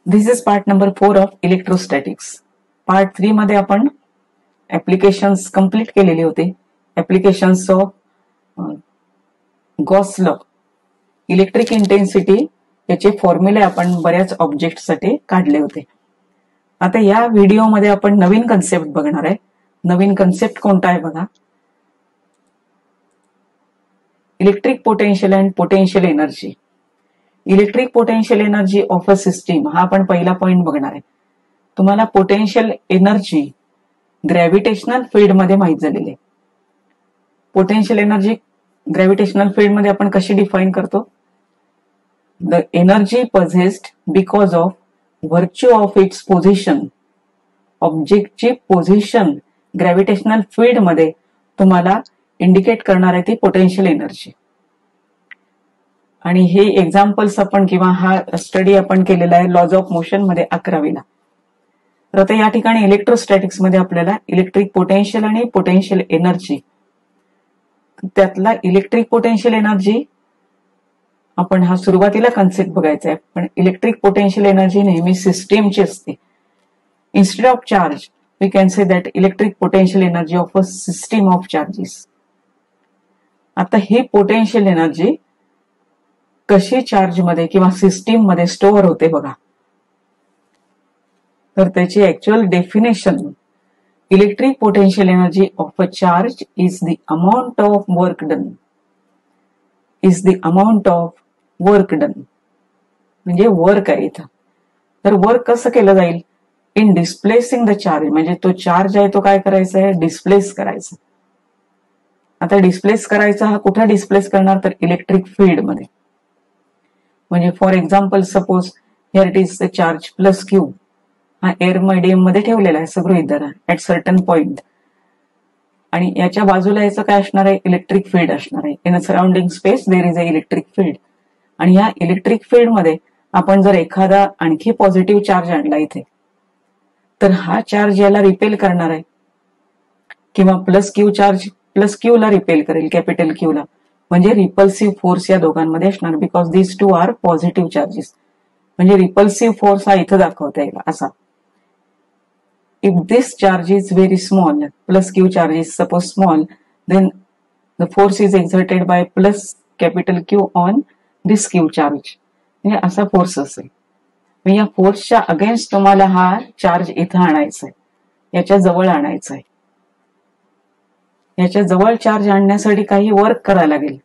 This is part number 4 of electrostatics. Part 3 मध्ये आपण applications complete केलेले होते. Applications of Gauss law, electric intensity याचे फॉर्म्युले आपण बऱ्याच ऑब्जेक्टसाठी काढले होते. आता या व्हिडिओमध्ये आपण नवीन कन्सेप्ट बघणार आहे. नवीन कन्सेप्ट कोणता आहे बघा. Electric potential and potential energy. Electric potential energy of a system हा आपण पहिला पॉइंट बघणार आहे. तुम्हाला पोटेन्शियल एनर्जी ग्रॅव्हिटेशनल फील्ड मध्ये माहित झालेली आहे. पोटेन्शियल एनर्जी ग्रॅव्हिटेशनल फील्ड मध्ये आपण कशी डिफाईन करतो. The energy possessed because of virtue of its position. ऑब्जेक्टची पोझिशन ग्रॅव्हिटेशनल फील्ड मध्ये तुम्हाला इंडिकेट करणार आहे ती पोटेन्शियल एनर्जी. आणि हे एक्झाम्पल्स आपण किंवा हा स्टडी आपण केलेला आहे लॉज ऑफ मोशन मध्ये 11वीला. तर आता या ठिकाणी इलेक्ट्रोस्टॅटिक्स मध्ये आपल्याला इलेक्ट्रिक पोटेन्शियल आणि पोटेन्शियल एनर्जी, त्यातला इलेक्ट्रिक पोटेन्शियल एनर्जी आपण हा सुरुवातीला कन्सेप्ट बघायचा आहे. पण इलेक्ट्रिक पोटेन्शियल एनर्जी नेहमी सिस्टीमची असते. Instead of charge we can say that electric potential energy of a system of charges. आता ही पोटेन्शियल एनर्जी कशी चार्ज मध्ये किंवा सिस्टीम मध्ये स्टोअर होते बघा. तर त्याची actual definition, electric potential energy of a charge is the amount of work done. Is the amount of work done म्हणजे वर्क आहे इथं. तर वर्क कसं केलं जाईल. इन डिस्प्लेसिंग द चार्ज, म्हणजे तो चार्ज आहे तो काय करायचा आहे, डिस्प्लेस करायचा. आता डिस्प्लेस करायचा हा कुठे डिस्प्लेस करणार तर इलेक्ट्रिक फील्ड मध्ये. म्हणजे for example suppose here it is the charge plus Q. हा एअर मीडियम मध्ये ठेवलेला आहे सगळं इधर ऍट सर्टन पॉइंट. आणि याच्या बाजूला याचं काय असणार आहे, इलेक्ट्रिक फील्ड असणार आहे. In a surrounding space there is a electric field. आणि या इलेक्ट्रिक फील्ड मध्ये आपण जर एखादा आणखी पॉझिटिव्ह चार्ज आणला इथे तर हा चार्ज याला रिपेल करणार आहे किंवा plus Q charge plus Q ला रिपेल करेल, कॅपिटल क्यू ला. म्हणजे रिपल्सिव्ह फोर्स या दोघांमध्ये असणार because these two are positive charges. म्हणजे रिपल्सिव्ह फोर्स हा इथं दाखवता येईल असा. If this charge is very small, plus Q charge is suppose small, then the force is exerted by plus capital Q on this Q charge. म्हणजे असा force असेल. या फोर्सच्या अगेन्स्ट तुम्हाला हा चार्ज इथं आणायचा आहे, याच्या जवळ आणायचा आहे. याच्या जवळ चार्ज आणण्यासाठी काही वर्क करायला लागेल,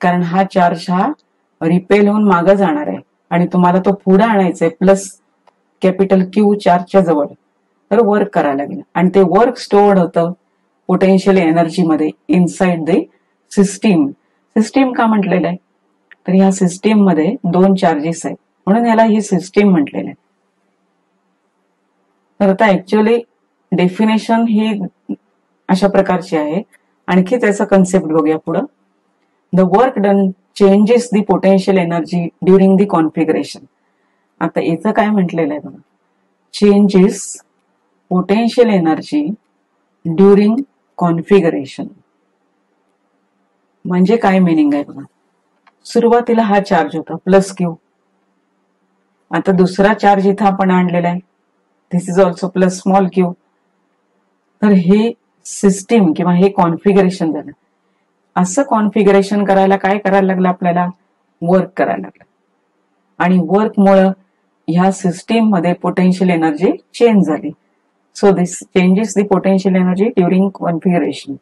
कारण हा चार्ज हा रिपेल होऊन मागे जाणार आहे आणि तुम्हाला तो पुढे आणायचा आहे प्लस कॅपिटल क्यू चार्जच्या जवळ. तर वर्क करायला लागेल आणि ते वर्क स्टोअर्ड होतं पोटेन्शियल एनर्जी मध्ये इनसाइड द सिस्टीम. सिस्टीम का म्हटलेलं आहे तर ह्या सिस्टीम मध्ये दोन चार्जेस आहेत म्हणून याला ही सिस्टीम म्हटलेलं आहे. तर आता ऍक्च्युअली डेफिनेशन ही अशा प्रकारची आहे. आणखी त्याचा कन्सेप्ट बघूया पुढं. The work done changes the potential energy during the configuration. आता इथं काय म्हटलेलं आहे बघा, changes potential energy during configuration. म्हणजे काय मिनिंग आहे बघा. सुरुवातीला हा चार्ज होता प्लस क्यू. आता दुसरा चार्ज इथं आपण आणलेला आहे, this is also plus small Q. तर हे सिस्टीम किंवा हे कॉन्फिगरेशन झालं. असं कॉन्फिगरेशन करायला काय करायला लागलं आपल्याला, वर्क करायला लागलं. आणि वर्कमुळं ह्या सिस्टीम मध्ये पोटेन्शियल एनर्जी चेंज झाली. So this changes the potential energy during configuration.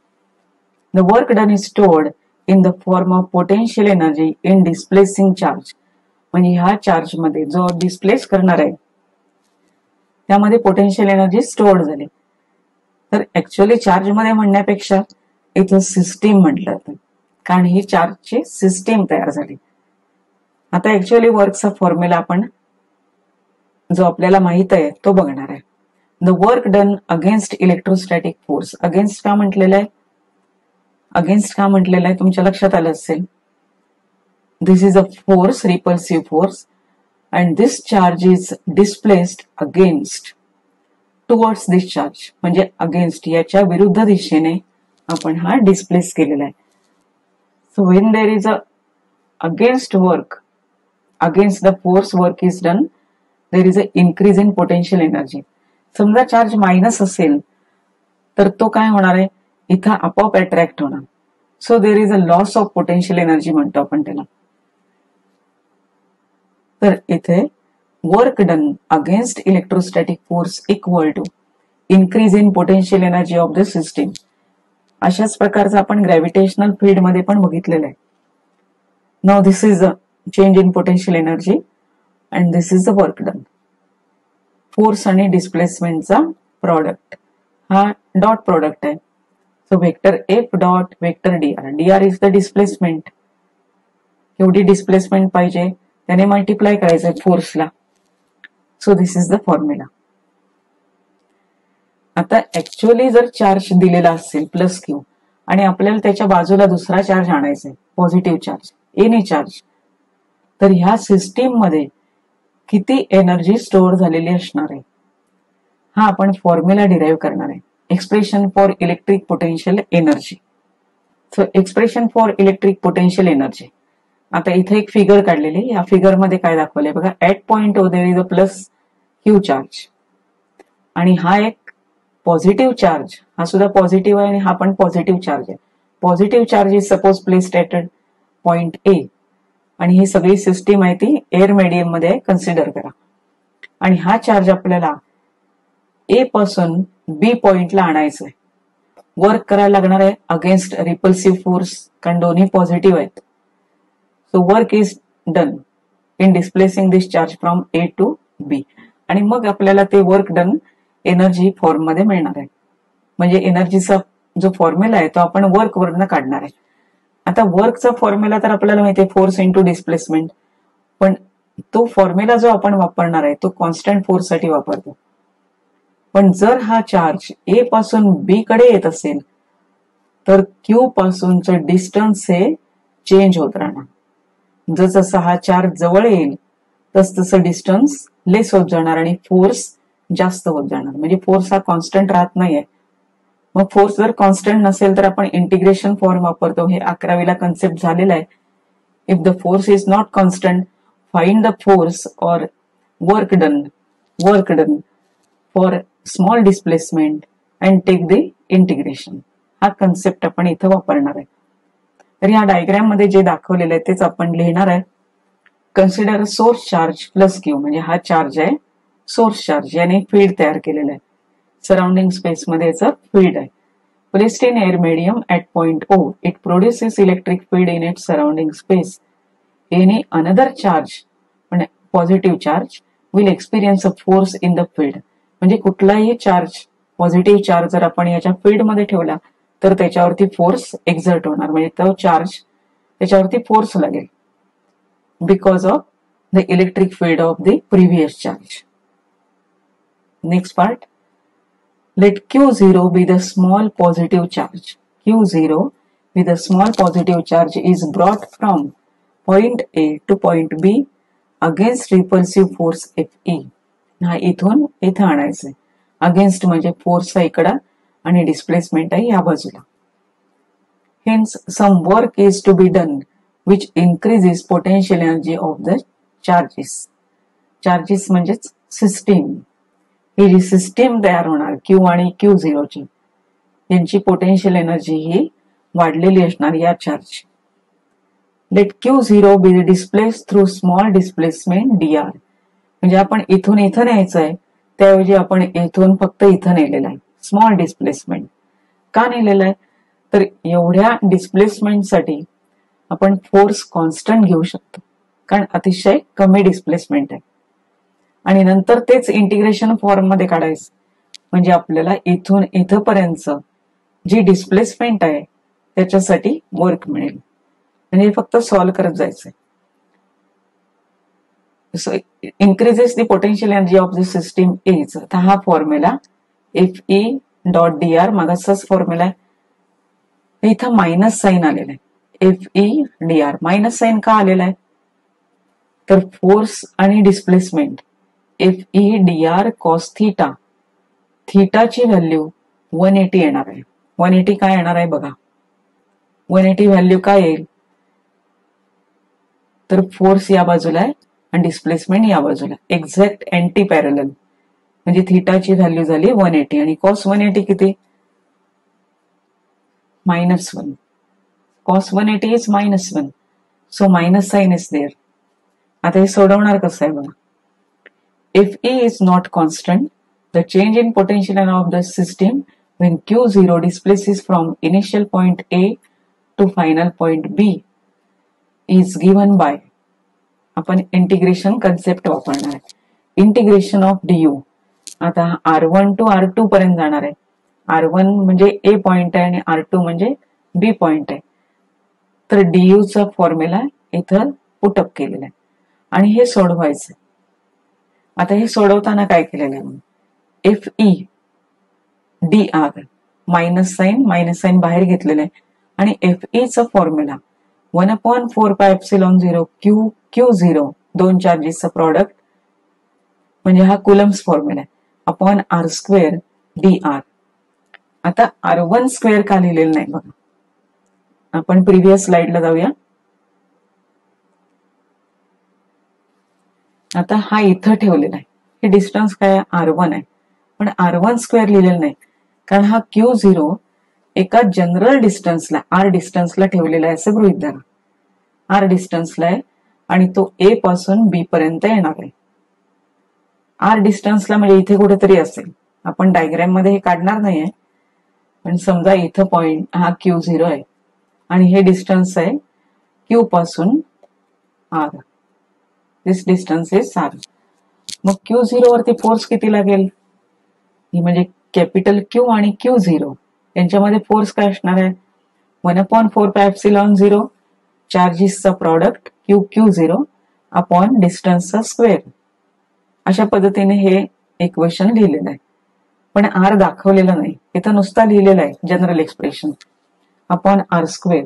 The work done is stored in the form of potential energy in displacing charge. म्हणजे ह्या चार्ज मध्ये जो डिस्प्लेस करणार आहे त्यामध्ये पोटेन्शियल एनर्जी स्टोअर्ड झाली. तर ऍक्च्युअली चार्ज मध्ये म्हणण्यापेक्षा इथं सिस्टीम म्हटलं जातं, कारण ही चार्जची सिस्टीम तयार झाली. आता ऍक्च्युअली वर्कचा फॉर्म्युला आपण जो आपल्याला माहित आहे तो बघणार आहे. The work done against electrostatic force. Against का म्हटलेलं आहे, अगेन्स्ट का म्हटलेलं आहे तुमच्या लक्षात आलं असेल. This is a force, repulsive force, and this charge is displaced against towards this charge. म्हणजे अगेन्स्ट याच्या विरुद्ध दिशेने आपण हा डिस्प्लेस केलेला आहे. So when there is a against work, against the force work is done, there is a increase in potential energy. समजा charge minus असेल तर तो काय होणार आहे, इथं आपोआप अट्रॅक्ट होणार. So there is a loss of potential energy म्हणतो आपण त्याला. तर इथे work done against electrostatic force equal to increase in potential energy of the system. अशाच प्रकारचं आपण ग्रॅव्हिटेशनल फील्ड मध्ये पण बघितलेलं आहे. Now this is a change in potential energy and this is the work done. Force आणि डिस्प्लेसमेंटचा product हा डॉट प्रॉडक्ट आहे. So vector F dot vector dr. Dr is the displacement. एवढी डिस्प्लेसमेंट पाहिजे त्याने मल्टिप्लाय करायचंय फोर्सला. So this is the formula. आता ऍक्च्युअली जर चार्ज दिलेला असेल प्लस क्यू आणि आपल्याला त्याच्या बाजूला दुसरा चार्ज आणायचा आहे, पॉझिटिव्ह चार्ज, एनी चार्ज, तर ह्या सिस्टीम मध्ये किती एनर्जी स्टोअर झालेली असणार आहे हा आपण फॉर्म्युला डिराईव्ह करणार आहे. Expression for electric potential energy. So expression for electric potential energy. आता इथे एक फिगर काढलेली. या फिगर मध्ये काय दाखवलंय बघा. At point O there is a plus Q charge आणि हा एक पॉझिटिव्ह चार्ज, हा सुद्धा पॉझिटिव्ह आहे आणि हा पण पॉझिटिव्ह चार्ज आहे. Positive charge is suppose placed at point A आणि ही सगळी सिस्टीम आहे ती एअर मीडियम मध्ये कन्सिडर करा. आणि हा चार्ज आपल्याला ए पासून बी पॉइंटला आणायचा आहे. वर्क करायला लागणार आहे अगेन्स्ट रिपल्सिव्ह फोर्स, कारण दोन्ही पॉझिटिव्ह आहेत. So work is done in displacing this charge from A to B. आणि मग आपल्याला ते वर्क डन एनर्जी फॉर्म मध्ये मिळणार आहे. म्हणजे एनर्जीचा जो फॉर्म्युला आहे तो आपण वर्क वरनं काढणार आहे. आता वर्कचा फॉर्म्युला तर आपल्याला माहिती आहे फोर्स इंटू डिस्प्लेसमेंट, पण तो फॉर्म्युला जो आपण वापरणार आहे तो कॉन्स्टंट फोर्स साठी वापरतो. पण जर हा चार्ज ए पासून बी कडे येत असेल तर क्यू पासूनचं डिस्टन्स हे चेंज होत राहणार. जसं हा चार्ज जवळ येईल तसं डिस्टन्स लेस होत जाणार आणि फोर्स जास्त होत जाणार. म्हणजे फोर्स हा कॉन्स्टंट राहत नाहीये. मग फोर्स जर कॉन्स्टंट नसेल तर आपण इंटिग्रेशन फॉर्म वापरतो. हे 11वीला कन्सेप्ट झालेला आहे. If the force is not constant find the force और work done for small displacement and take the integration. हा कन्सेप्ट आपण इथं वापरणार आहे. तर या डायग्राम मध्ये जे दाखवलेलं आहे तेच आपण लिहिणार आहे. Consider source charge plus Q. म्हणजे हा चार्ज आहे सोर्स चार्ज, याने फील्ड तयार केलेलं आहे. सराउंडिंग स्पेस मध्ये याचं फील्ड आहे. Placed in air medium at point O it produces electric field in its surrounding space. Any another charge, positive charge, will experience a force in the field. म्हणजे कुठलाही charge, positive charge जर आपण याच्या field मध्ये ठेवला तर त्याच्यावरती force exert होणार. म्हणजे तो चार्ज त्याच्यावरती फोर्स लागेल because of the electric field of the previous charge. Next part, let Q0 be the small positive charge. Q0 with a small positive charge is brought from point A to point B against repulsive force Fe. हा इथून इथं आणायचंय. Against म्हणजे force आहे इकडं आणि displacement आहे या बाजूला. Hence some work is to be done which increases potential energy of the charges. Charges म्हणजेच सिस्टीम. ही जी सिस्टीम तयार होणार क्यू आणि Q0 ची, यांची पोटेन्शियल एनर्जी ही वाढलेली असणार या charge. Let Q0 be displace through small displacement dr. म्हणजे आपण इथून इथं न्यायचं आहे त्याऐवजी आपण इथून फक्त इथं नेलेलं आहे. स्मॉल डिस्प्लेसमेंट का नेलेलं आहे तर एवढ्या डिस्प्लेसमेंटसाठी आपण फोर्स कॉन्स्टंट घेऊ शकतो कारण अतिशय कमी डिस्प्लेसमेंट आहे. आणि नंतर तेच इंटिग्रेशन फॉर्म मध्ये काढायचं म्हणजे आपल्याला इथून इथपर्यंत जी डिस्प्लेसमेंट आहे त्याच्यासाठी वर्क मिळेल. म्हणजे फक्त सॉल्व्ह करत जायचंय. So increases the potential energy of the system is. आता हा फॉर्म्युला Fe डॉट dr मागाचाच फॉर्म्युला आहे. इथं मायनस साइन आलेला आहे. Fe dr मायनस साइन का आलेला आहे तर फोर्स आणि displacement Fe dr cos theta, थीटाची व्हॅल्यू 180 येणार आहे. 180 काय येणार आहे बघा. 180 व्हॅल्यू काय येईल तर फोर्स या बाजूला आहे आणि डिस्प्लेसमेंट या बाजूला एक्झॅक्ट अँटी पॅरलल, म्हणजे थीटाची व्हॅल्यू झाली 180 आणि कॉस 180 किती -1. cos 180 is -1. So minus sign is there. आता हे सोडवणार कसं आहे बघा. If E is not constant, the change in potential of the system when Q0 displaces from initial point A to final point B is given by, आपण integration concept वापरणार आहे. Integration of du. आता R1 to R2 पर्यंत जाणार आहे. R1 म्हणजे A point आहे आणि R2 म्हणजे B पॉइंट आहे. तर du चा फॉर्म्युला इथं पुटअप केलेला आहे आणि हे सोडवायचं. आता हे सोडवताना काय केलेलं आहे, F E D R minus sign बाहेर घेतलेलं आहे आणि एफ ई चा फॉर्म्युला 1/4πε0 Q0 दोन चार्जेसचं प्रॉडक्ट म्हणजे हा कुलम्स फॉर्म्युला आहे अपॉन R² dr. आता R1² का लिहिलेलं नाही बघा, आपण प्रिव्हियस स्लाइडला जाऊया. आता हा इथं ठेवलेला आहे, हे डिस्टन्स काय R1 आहे, पण R1² लिहिलेलं नाही कारण हा Q0 एका जनरल डिस्टन्सला R डिस्टन्सला ठेवलेला आहे असं गृहीत धरा. R डिस्टन्सला आहे आणि तो A पासून B पर्यंत येणार आहे. R डिस्टन्सला म्हणजे इथे कुठेतरी असेल, आपण डायग्राम मध्ये हे काढणार नाहीये, पण समजा इथं पॉइंट हा Q0 आहे आणि हे डिस्टन्स आहे Q पासून R. This distance is R. मग Q0 वरती फोर्स किती लागेल, ही म्हणजे कॅपिटल Q आणि Q0 यांच्यामध्ये फोर्स काय असणार आहे 1/4πε0 चार्जेसचा प्रॉडक्ट Q0 अपॉन डिस्टन्सचा स्क्वेअर. अशा पद्धतीने हे इक्वेशन लिहिलेलं आहे, पण R दाखवलेलं नाही, इथं नुसता लिहिलेलं आहे general expression upon R².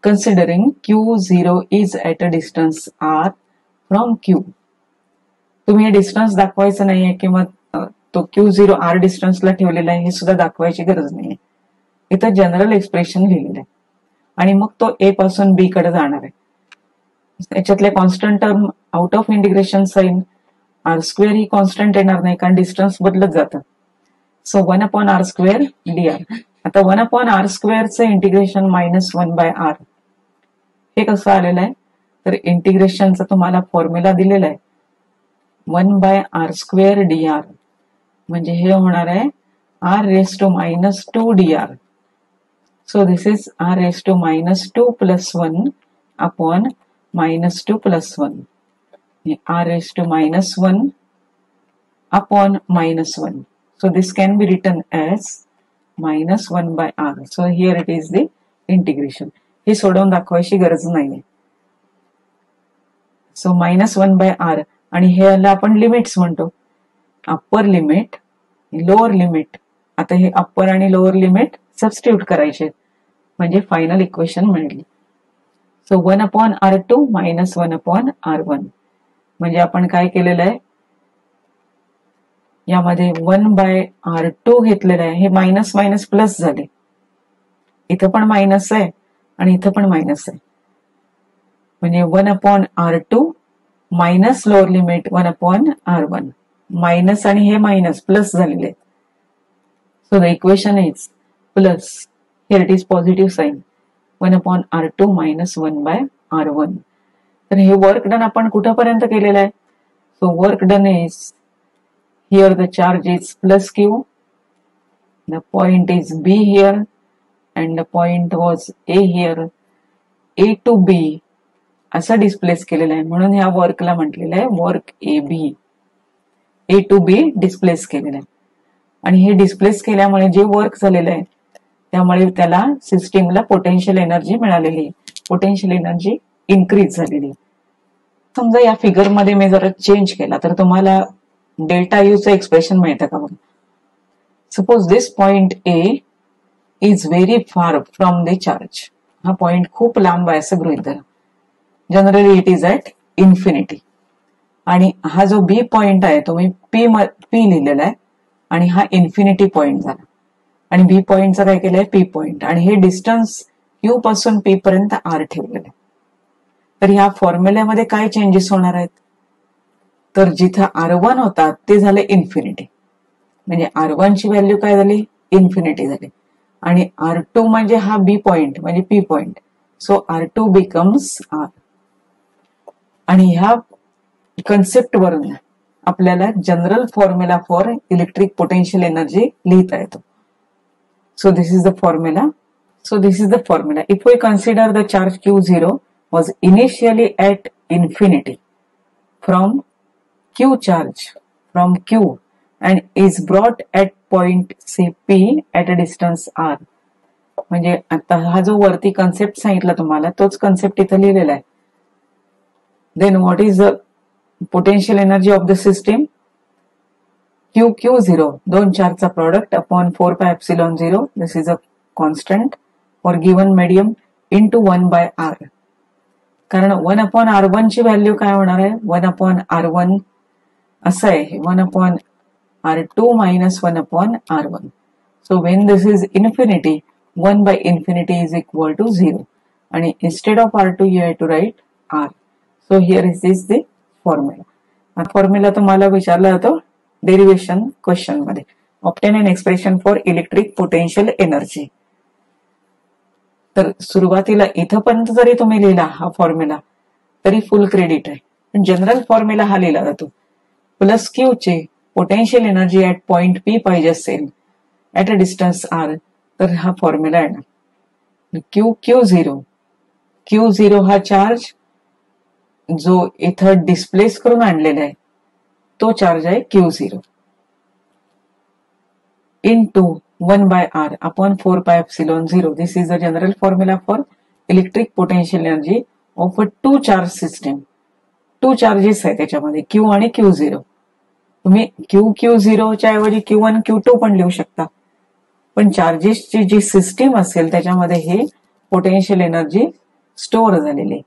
Considering Q0 is at a distance R from Q. तुम्ही हे डिस्टन्स दाखवायचं नाहीये किंवा तो Q0 R डिस्टन्सला ठेवलेला आहे हे सुद्धा दाखवायची गरज नाहीये. इथं जनरल एक्सप्रेशन लिहिलेलं आहे आणि मग तो A पासून B कडे जाणार आहे. याच्यातले constant term out of integration sign R² ही कॉन्स्टंट येणार नाही कारण डिस्टन्स बदलत जातं. So 1/R² dr. आता 1/R² चं इंटिग्रेशन -1/R हे कसं आलेलं आहे, तर इंटिग्रेशनचा तुम्हाला फॉर्म्युला दिलेला आहे 1/R² dr म्हणजे हे होणार आहे R⁻² dr. So this is R⁻² + 1 upon -2 + 1. R⁻1 upon -1. So this can be written as -1/R. So here it is the integration. हे सोडवून दाखवायची गरज नाहीये. सो -1/R आणि हे आपण लिमिट्स म्हणतो, अप्पर लिमिट लोअर लिमिट. आता हे अप्पर आणि लोअर लिमिट सबस्टिट्यूट करायचे म्हणजे फायनल इक्वेशन मिळेल. सो 1/R2 - 1/R1 म्हणजे आपण काय केलेलं आहे यामध्ये 1/R2 घेतलेलं आहे, हे मायनस मायनस प्लस झाले, इथं पण मायनस आहे आणि इथं पण मायनस आहे म्हणजे 1/R2 minus lower limit 1/R1 minus आणि हे मायनस प्लस झालेले. So the equation is plus, here it is positive sign 1/R2 - 1/R1. तर हे वर्क डन आपण कुठपर्यंत केलेलं आहे, so work done is here the charge is plus Q, the point is B here and the point was A here, A to B असं displace केलेलं आहे म्हणून ह्या वर्कला म्हटलेलं आहे work AB. A to B displace केलेलं आहे आणि हे डिस्प्लेस केल्यामुळे जे वर्क झालेलं आहे त्यामुळे त्याला सिस्टीमला पोटेन्शियल एनर्जी मिळालेली, पोटेन्शियल एनर्जी इन्क्रीज झालेली. समजा या फिगर मध्ये मी जरा चेंज केला तर तुम्हाला डेल्टा यूचं एक्सप्रेशन मिळतं का बघा. Suppose this point A is very far from the charge. हा पॉइंट खूप लांब आहे असं गृहीत धरा, generally it is at infinity. आणि हा जो बी पॉइंट आहे तो मी पी लिहिलेला आहे आणि हा इन्फिनिटी पॉइंट झाला आणि बी पॉइंटचं काय केलंय पी पॉइंट आणि हे डिस्टन्स क्यू पासून पी पर्यंत आर ठेवलेलं आहे. तर ह्या फॉर्म्युल्यामध्ये काय चेंजेस होणार आहेत, तर जिथं R1 होता ते झाले इन्फिनिटी, म्हणजे R1 ची व्हॅल्यू काय झाली, इन्फिनिटी झाली, आणि R2 म्हणजे हा बी पॉइंट म्हणजे P point, so R2 becomes R. आणि ह्या कन्सेप्ट वरून आपल्याला general formula for electric potential energy लिहिता येतो. So this is the formula. So this is the formula. If we consider the charge Q0 was initially at infinity from Q charge from Q and is brought at point say P at a distance R. म्हणजे आता हा जो वरती concept सांगितला तुम्हाला तोच concept इथं लिहिलेला आहे. Then what is the potential energy of the system? Q0 दोन चार्जचा product upon 4 pi epsilon 0, this is a constant for given medium into 1 by R. कारण 1 upon R1 ची व्हॅल्यू काय होणार आहे, 1 upon R1 असं आहे, 1 upon R2 minus 1 upon R1. So when this is infinity, 1 by infinity is equal to 0. आणि instead of R2 you have to write R. So here is the formula. हा formula तुम्हाला विचारला जातो derivation question मध्ये. Obtain an expression for electric potential energy. तर सुरुवातीला इथंपर्यंत जरी तुम्ही लिहिला हा फॉर्म्युला तरी फुल क्रेडिट आहे, पण जनरल फॉर्म्युला हा लिहिला जातो. प्लस क्यू चे potential energy at point P पाहिजे असेल ऍट अ डिस्टन्स आर, तर हा फॉर्म्युला येणार. क्यू झिरो हा चार्ज जो इथं डिस्प्लेस करून आणलेला आहे तो चार्ज आहे Q0 into 1 by R upon 4 pi epsilon 0. This is the general formula for electric potential energy of a two charge system. Two charges आहे त्याच्यामध्ये Q आणि Q0. तुम्ही Q0 च्या ऐवजी Q1 Q2 पण लिहू शकता, पण चार्जेसची जी सिस्टीम असेल त्याच्यामध्ये हे पोटेन्शियल एनर्जी स्टोअर झालेली.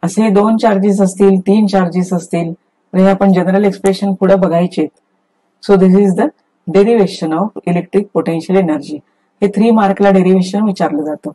असे दोन चार्जेस असतील, तीन चार्जेस असतील, हे आपण जनरल एक्सप्रेशन पुढे बघायचे. So this is the derivation of electric potential energy. हे 3 मार्कला डेरिवेशन विचारलं जातं.